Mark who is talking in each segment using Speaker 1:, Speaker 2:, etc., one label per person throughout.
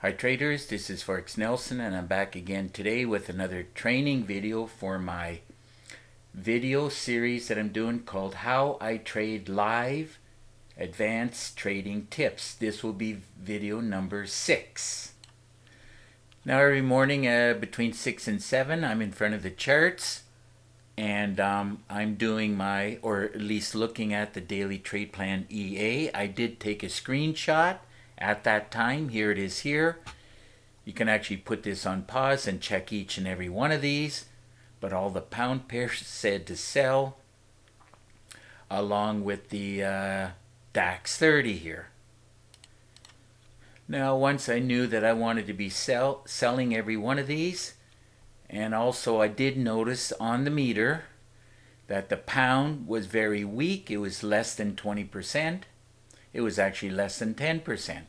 Speaker 1: Hi traders, this is Forex Nelson and I'm back again today with another training video for my video series that I'm doing called How I Trade Live Advanced Trading Tips. This will be video number 6. Now every morning between 6 and 7 I'm in front of the charts and I'm doing my, or at least looking at the daily trade plan EA. I did take a screenshot at that time. Here it is here. You can actually put this on pause and check each and every one of these, but all the pound pairs said to sell along with the DAX 30 here. Now once I knew that I wanted to be selling every one of these, and also I did notice on the meter that the pound was very weak. It was less than 20%. It was actually less than 10%.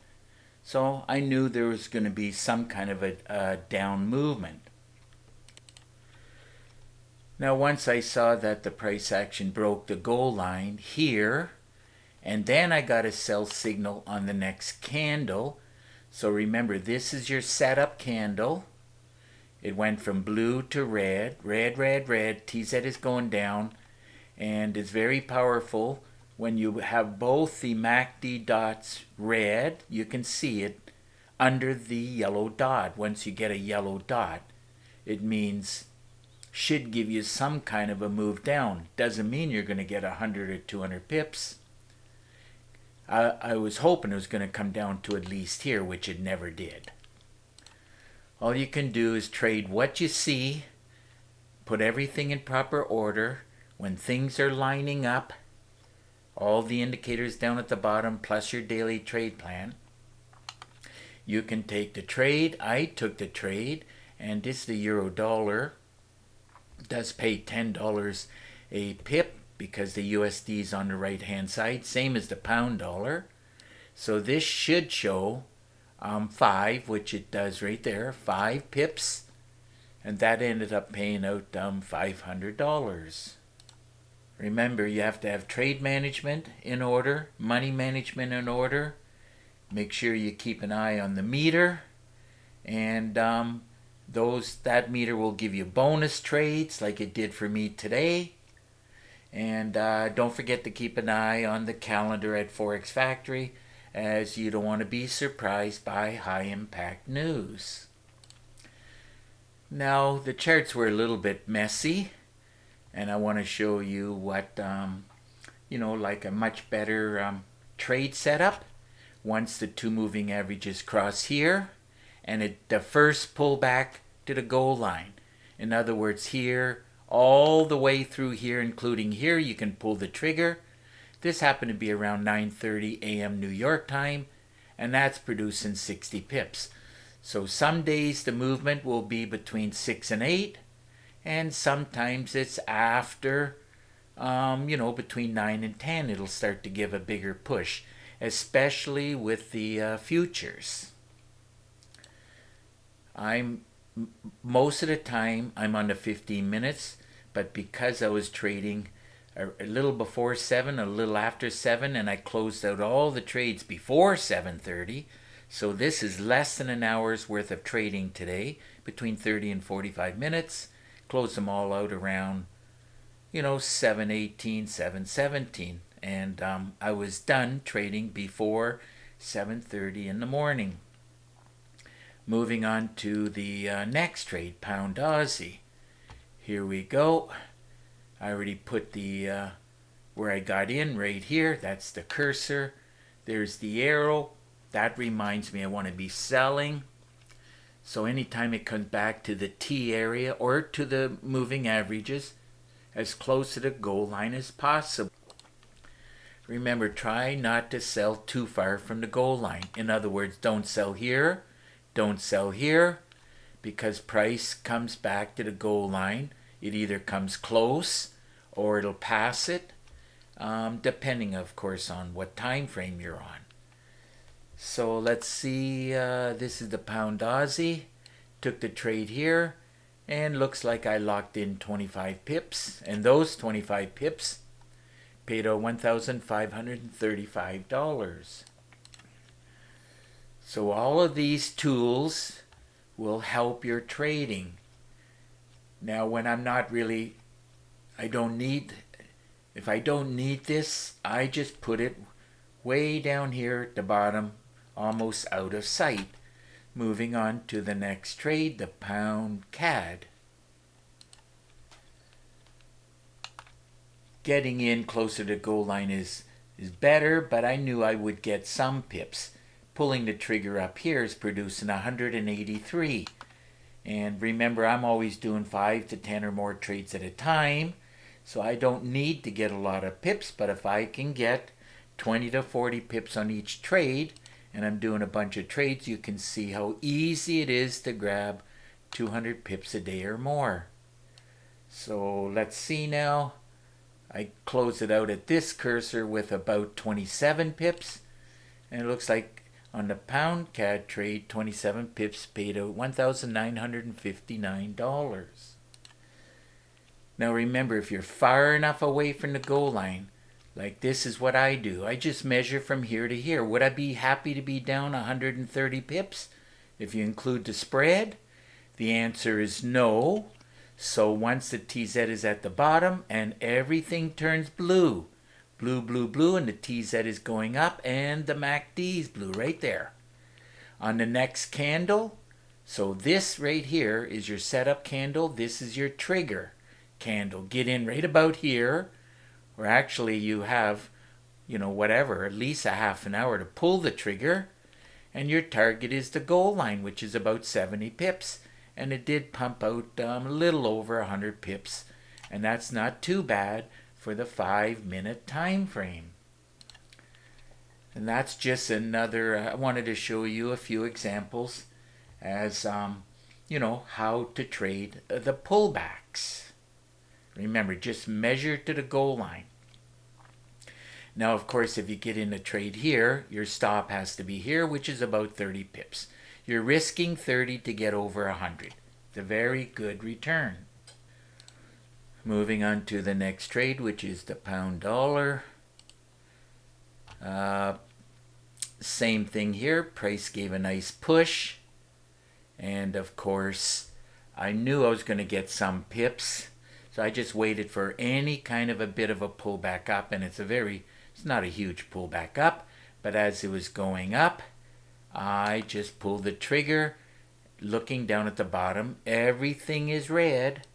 Speaker 1: So I knew there was going to be some kind of a down movement. Now once I saw that the price action broke the goal line here, and then I got a sell signal on the next candle. So remember, this is your setup candle. It went from blue to red, red, red, red. TZ is going down, and it's very powerful. When you have both the MACD dots red, you can see it under the yellow dot. Once you get a yellow dot, it means should give you some kind of a move down. Doesn't mean you're going to get 100 or 200 pips. I was hoping it was going to come down to at least here, which it never did. All you can do is trade what you see, put everything in proper order. When things are lining up, all the indicators down at the bottom plus your daily trade plan, you can take the trade. I took the trade, and this is the euro dollar. It does pay $10 a pip because the USD is on the right hand side, same as the pound dollar. So this should show 5, which it does right there, 5 pips, and that ended up paying out $500. Remember, you have to have trade management in order, money management in order. Make sure you keep an eye on the meter, and that meter will give you bonus trades like it did for me today. And don't forget to keep an eye on the calendar at Forex Factory, as you don't want to be surprised by high impact news. Now the charts were a little bit messy, and I want to show you what like a much better trade setup once the two moving averages cross here, and the first pullback to the goal line. In other words, here all the way through here, including here, you can pull the trigger. This happened to be around 9:30 a.m. New York time, and that's producing 60 pips. So some days the movement will be between 6 and 8, and sometimes it's after, between 9 and 10, it'll start to give a bigger push, especially with the futures. Most of the time I'm on the 15 minutes, but because I was trading a little before 7, a little after 7, and I closed out all the trades before 7:30, so this is less than an hour's worth of trading today, between 30 and 45 minutes. Closed them all out around 7:18, 7:17, and I was done trading before 7:30 in the morning. Moving on to the next trade, Pound Aussie. Here we go. I already put the where I got in right here. That's the cursor. There's the arrow. That reminds me I want to be selling. So anytime it comes back to the T area or to the moving averages, as close to the goal line as possible. Remember, try not to sell too far from the goal line. In other words, don't sell here. Don't sell here, because price comes back to the goal line. It either comes close or it'll pass it, depending, of course, on what time frame you're on. So let's see. This is the Pound Aussie. Took the trade here, and looks like I locked in 25 pips, and those 25 pips paid out $1,535. So all of these tools will help your trading. Now when I'm not really, if I don't need this, I just put it way down here at the bottom, almost out of sight. Moving on to the next trade, the pound CAD. Getting in closer to goal line is better, but I knew I would get some pips. Pulling the trigger up here is producing 183. And remember, I'm always doing 5 to 10 or more trades at a time, so I don't need to get a lot of pips, but if I can get 20 to 40 pips on each trade, and I'm doing a bunch of trades, you can see how easy it is to grab 200 pips a day or more. So let's see now. I close it out at this cursor with about 27 pips, and it looks like on the pound CAD trade, 27 pips paid out $1,959. Now remember, if you're far enough away from the goal line, like this is what I do. I just measure from here to here. Would I be happy to be down 130 pips if you include the spread? The answer is no. So once the TZ is at the bottom and everything turns blue, blue, blue, blue, and the TZ is going up and the MACD is blue right there. On the next candle, so this right here is your setup candle. This is your trigger candle. Get in right about here, or actually you have, whatever, at least a half an hour to pull the trigger, and your target is the goal line, which is about 70 pips. And it did pump out a little over 100 pips, and that's not too bad for the 5-minute time frame. And that's just another, I wanted to show you a few examples as, how to trade the pullbacks. Remember, just measure to the goal line. Now, of course, if you get in a trade here, your stop has to be here, which is about 30 pips. You're risking 30 to get over 100. It's a very good return. Moving on to the next trade, which is the pound dollar. Same thing here. Price gave a nice push. And of course, I knew I was going to get some pips. So I just waited for any kind of a bit of a pullback up. And it's not a huge pullback up. But as it was going up, I just pulled the trigger, looking down at the bottom. Everything is red.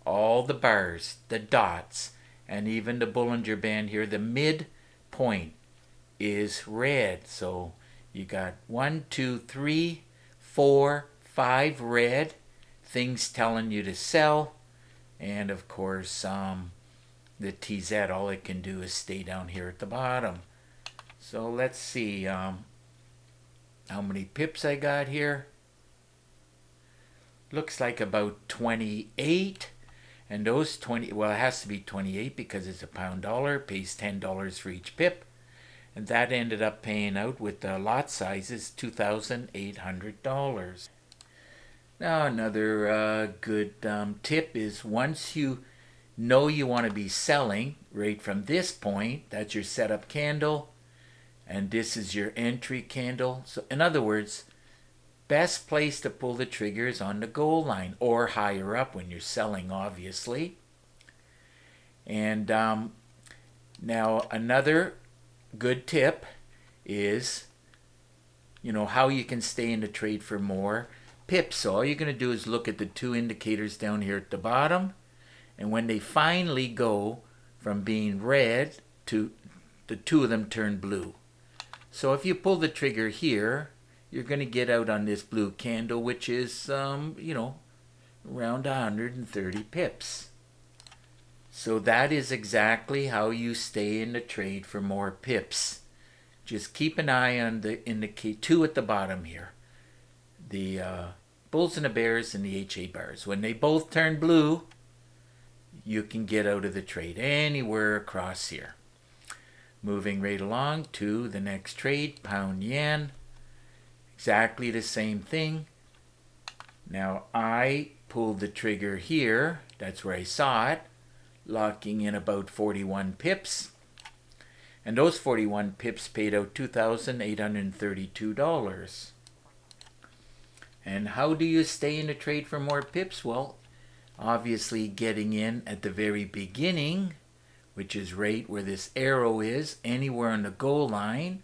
Speaker 1: All the bars, the dots, and even the Bollinger Band here, the midpoint is red. So you got 1, 2, 3, 4, 5 red things telling you to sell. And of course, the TZ, all it can do is stay down here at the bottom. So let's see how many pips I got here. Looks like about 28. And those 20, well, it has to be 28 because it's a pound dollar. It pays $10 for each pip. And that ended up paying out with the lot sizes $2,800. Now another good tip is once you know you want to be selling right from this point, that's your setup candle, and this is your entry candle. So in other words, best place to pull the trigger is on the goal line or higher up when you're selling, obviously. And now another good tip is, how you can stay in the trade for more pips. So all you're going to do is look at the two indicators down here at the bottom, and when they finally go from being red to the two of them turn blue. So if you pull the trigger here, you're going to get out on this blue candle, which is, around 130 pips. So that is exactly how you stay in the trade for more pips. Just keep an eye on the two at the bottom here. The bulls and the bears and the HA bars. When they both turn blue, you can get out of the trade anywhere across here. Moving right along to the next trade, pound yen. Exactly the same thing. Now I pulled the trigger here. That's where I saw it. Locking in about 41 pips. And those 41 pips paid out $2,832. And how do you stay in a trade for more pips? Well, obviously getting in at the very beginning, which is right where this arrow is, anywhere on the goal line,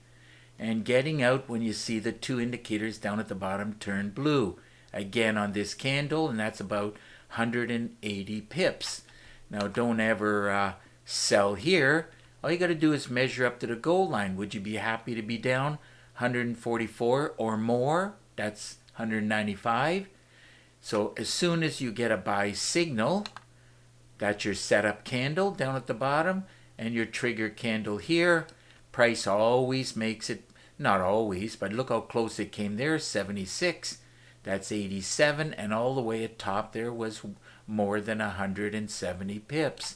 Speaker 1: and getting out when you see the two indicators down at the bottom turn blue. Again on this candle, and that's about 180 pips. Now don't ever sell here. All you got to do is measure up to the goal line. Would you be happy to be down 144 or more? That's 195. So as soon as you get a buy signal, that's your setup candle down at the bottom and your trigger candle here. Price always makes it, not always, but look how close it came there, 76. That's 87, and all the way at top there was more than 170 pips.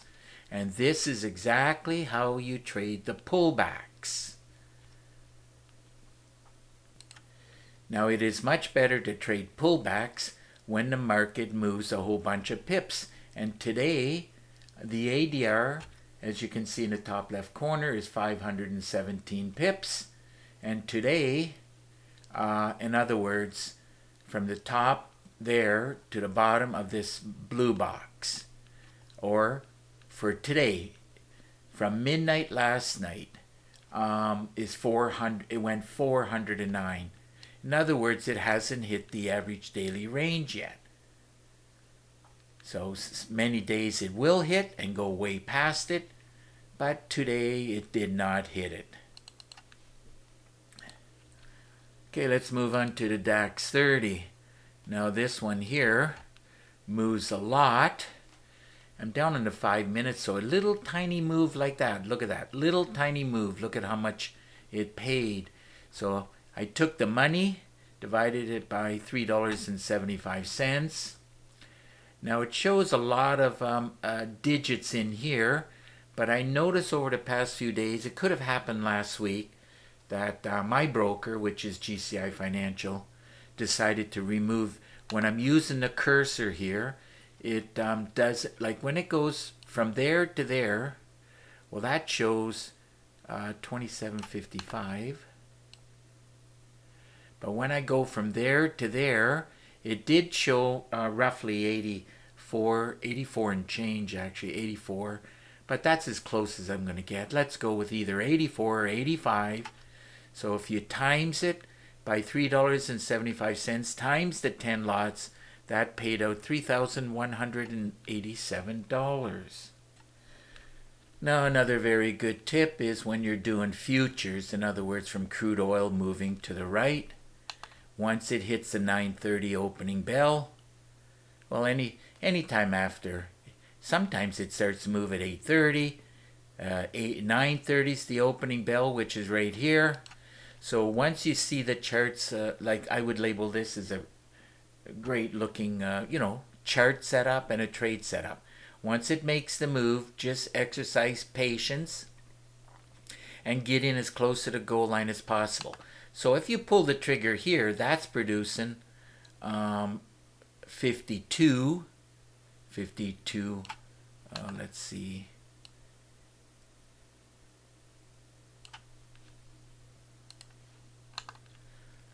Speaker 1: And this is exactly how you trade the pullbacks. Now it is much better to trade pullbacks when the market moves a whole bunch of pips. And today, the ADR, as you can see in the top left corner, is 517 pips. And today, in other words, from the top there to the bottom of this blue box, or for today, from midnight last night, is 400. It went 409. In other words, it hasn't hit the average daily range yet. So many days it will hit and go way past it, but today it did not hit it. Okay, let's move on to the DAX 30. Now this one here moves a lot. I'm down in the 5 minutes, so a little tiny move like that. Look at that, little tiny move. Look at how much it paid. So I took the money, divided it by $3.75. Now it shows a lot of digits in here, but I noticed over the past few days, it could have happened last week, that my broker, which is GCI Financial, decided to remove, when I'm using the cursor here, it does, like when it goes from there to there, well that shows 27.55. But when I go from there to there, it did show roughly 84 and change, actually 84. But that's as close as I'm going to get. Let's go with either 84 or 85. So if you times it by $3.75 times the 10 lots, that paid out $3,187. Now another very good tip is when you're doing futures, in other words from crude oil moving to the right, once it hits the 9:30 opening bell, well any time after, sometimes it starts to move at 8:30, 9:30 is the opening bell, which is right here. So once you see the charts, like I would label this as a great looking, chart setup and a trade setup. Once it makes the move, just exercise patience and get in as close to the goal line as possible. So if you pull the trigger here, that's producing 52. Let's see.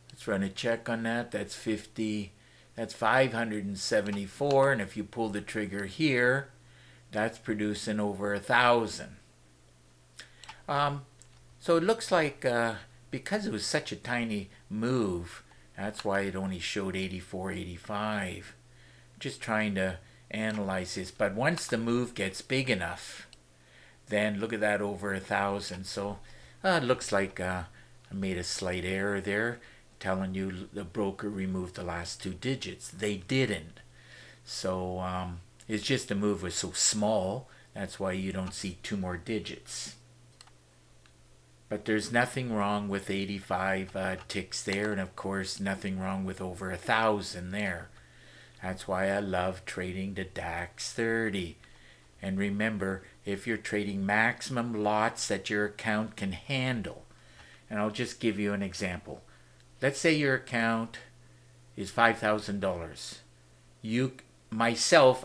Speaker 1: Let's run a check on that. That's 50. That's 574. And if you pull the trigger here, that's producing over 1,000. So it looks like because it was such a tiny move, that's why it only showed 84, 85. Just trying to analyze this. But once the move gets big enough, then look at that, over 1,000. So it looks like I made a slight error there, telling you the broker removed the last two digits. They didn't. So it's just the move was so small, that's why you don't see two more digits. But there's nothing wrong with 85 ticks there, and of course nothing wrong with over 1,000 there. That's why I love trading the DAX 30. And remember, if you're trading maximum lots that your account can handle, and I'll just give you an example. Let's say your account is $5,000.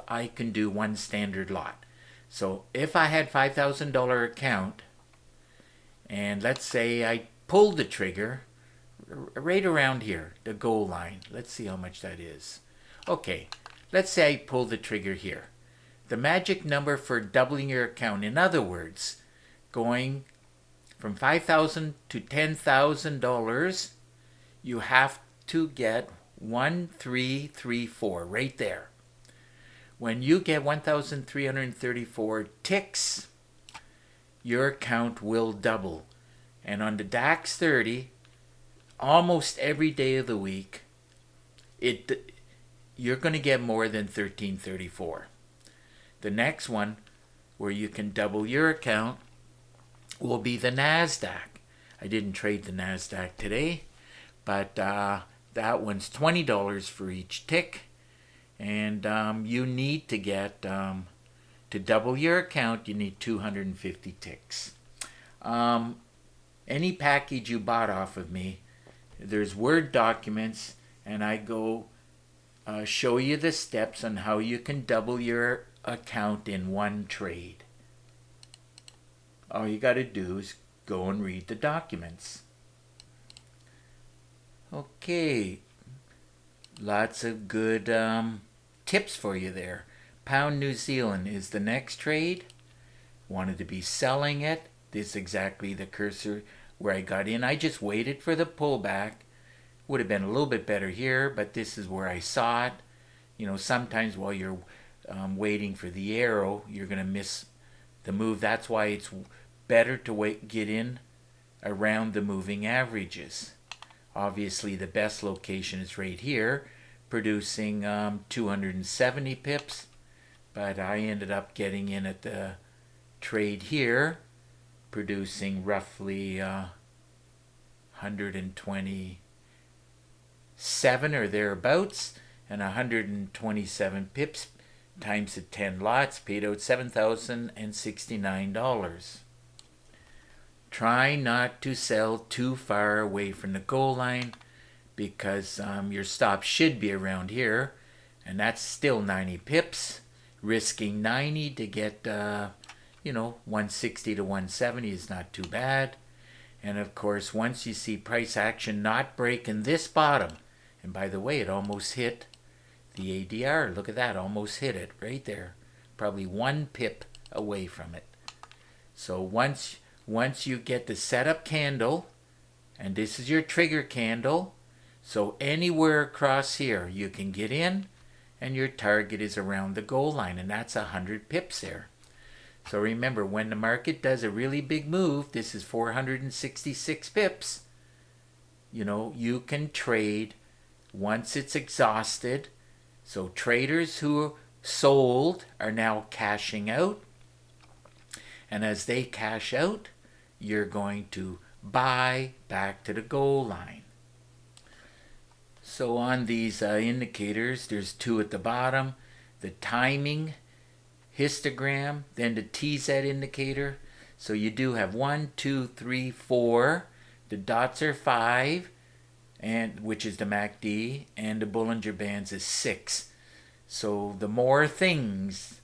Speaker 1: I can do one standard lot. So if I had $5,000 account, and let's say I pulled the trigger right around here, the goal line. Let's see how much that is. Okay, let's say I pull the trigger here. The magic number for doubling your account, in other words, going from $5,000 to $10,000, you have to get 1334 right there. When you get 1,334 ticks, your account will double. And on the DAX 30, almost every day of the week, you're going to get more than 1334. The next one, where you can double your account, will be the NASDAQ. I didn't trade the NASDAQ today, but that one's $20 for each tick. And you need to get, to double your account, you need 250 ticks. Any package you bought off of me, there's Word documents, and I go show you the steps on how you can double your account in one trade. All you got to do is go and read the documents. Okay, lots of good tips for you there. Pound New Zealand is the next trade. Wanted to be selling it. This is exactly the cursor where I got in. I just waited for the pullback. Would have been a little bit better here, but this is where I saw it. You know, sometimes while you're waiting for the arrow, you're going to miss the move. That's why it's better to get in around the moving averages. Obviously, the best location is right here, producing 270 pips, but I ended up getting in at the trade here, producing roughly 127 or thereabouts, and 127 pips times the 10 lots paid out $7,069. Try not to sell too far away from the goal line, because your stop should be around here, and that's still 90 pips. Risking 90 to get 160 to 170 is not too bad. And of course, once you see price action not breaking this bottom, and by the way, it almost hit the ADR. Look at that, almost hit it right there. Probably 1 pip away from it. So once you get the setup candle, and this is your trigger candle, so anywhere across here you can get in, and your target is around the goal line, and that's 100 pips there. So remember, when the market does a really big move, this is 466 pips, you can trade once it's exhausted. So traders who sold are now cashing out, and as they cash out, you're going to buy back to the goal line. So on these indicators, there's 2 at the bottom, the timing histogram, then the TZ indicator. So you do have 1, 2, 3, 4. The dots are 5, and which is the MACD, and the Bollinger Bands is 6. So the more things,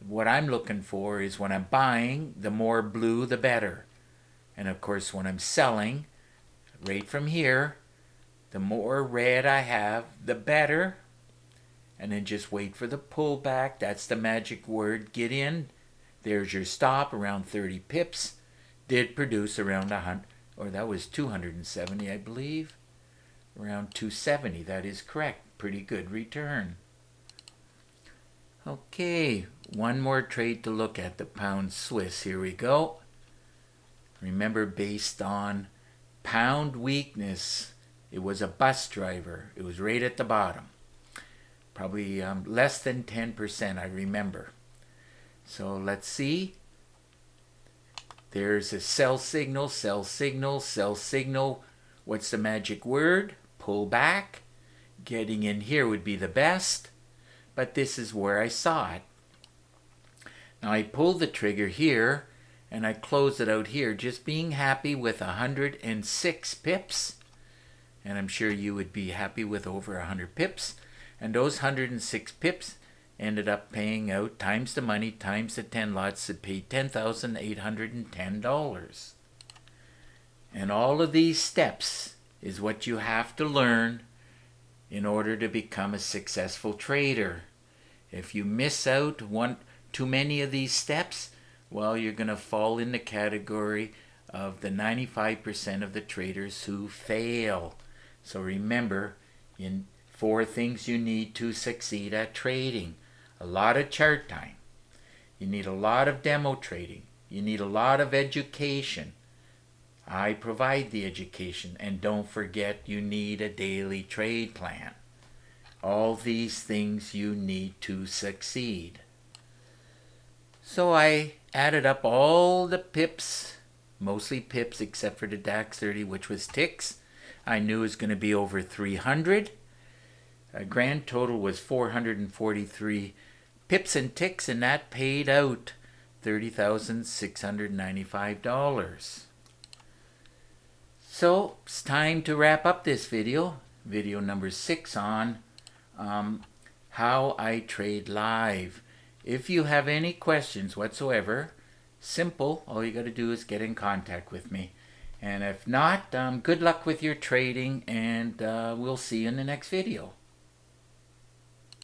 Speaker 1: what I'm looking for is when I'm buying, the more blue the better. And of course, when I'm selling, right from here, the more red I have, the better. And then just wait for the pullback. That's the magic word, get in. There's your stop, around 30 pips. Did produce around 100, or that was 270, I believe. Around 270, that is correct. Pretty good return. Okay, one more trade to look at, the pound Swiss. Here we go. Remember, based on pound weakness, it was a bus driver. It was right at the bottom. Probably less than 10%, I remember. So let's see. There's a sell signal, sell signal, sell signal. What's the magic word? Pull back. Getting in here would be the best, but this is where I saw it. Now I pulled the trigger here, and I closed it out here, just being happy with 106 pips. And I'm sure you would be happy with over 100 pips. And those 106 pips ended up paying out, times the money, times the 10 lots, that paid $10,810. And all of these steps is what you have to learn in order to become a successful trader. If you miss out too many of these steps, well, you're going to fall in the category of the 95% of the traders who fail. So remember, 4 things you need to succeed at trading. A lot of chart time. You need a lot of demo trading. You need a lot of education. I provide the education. And don't forget, you need a daily trade plan. All these things you need to succeed. So I added up all the pips, mostly pips except for the DAX 30, which was ticks. I knew it was going to be over 300. A grand total was 443 pips and ticks, and that paid out $30,695. So it's time to wrap up this video number 6 on how I trade live. If you have any questions whatsoever, simple, all you got to do is get in contact with me. And if not, good luck with your trading, and we'll see you in the next video.